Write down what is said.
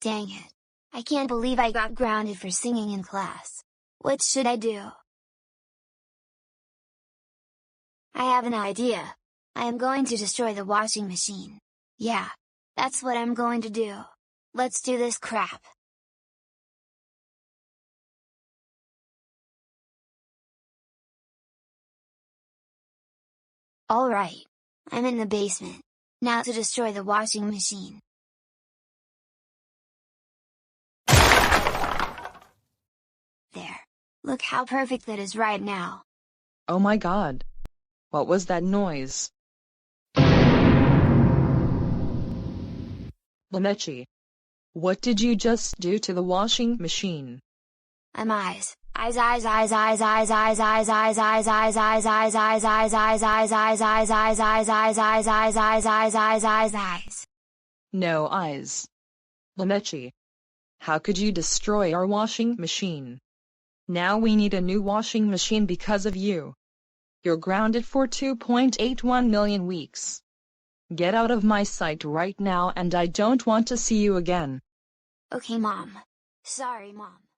Dang it. I can't believe I got grounded for singing in class. What should I do? I have an idea. I am going to destroy the washing machine. Yeah. That's what I'm going to do. Let's do this crap. Alright. I'm in the basement. Now to destroy the washing machine. There. Look how perfect that is right now. Oh my god. What was that noise? Mametchi. What did you just do to the washing machine? Eyes. Eyes. No eyes. Mametchi. How could you destroy our washing machine? Now we need a new washing machine because of you. You're grounded for 2.81 million weeks. Get out of my sight right now and I don't want to see you again. Okay, Mom. Sorry, Mom.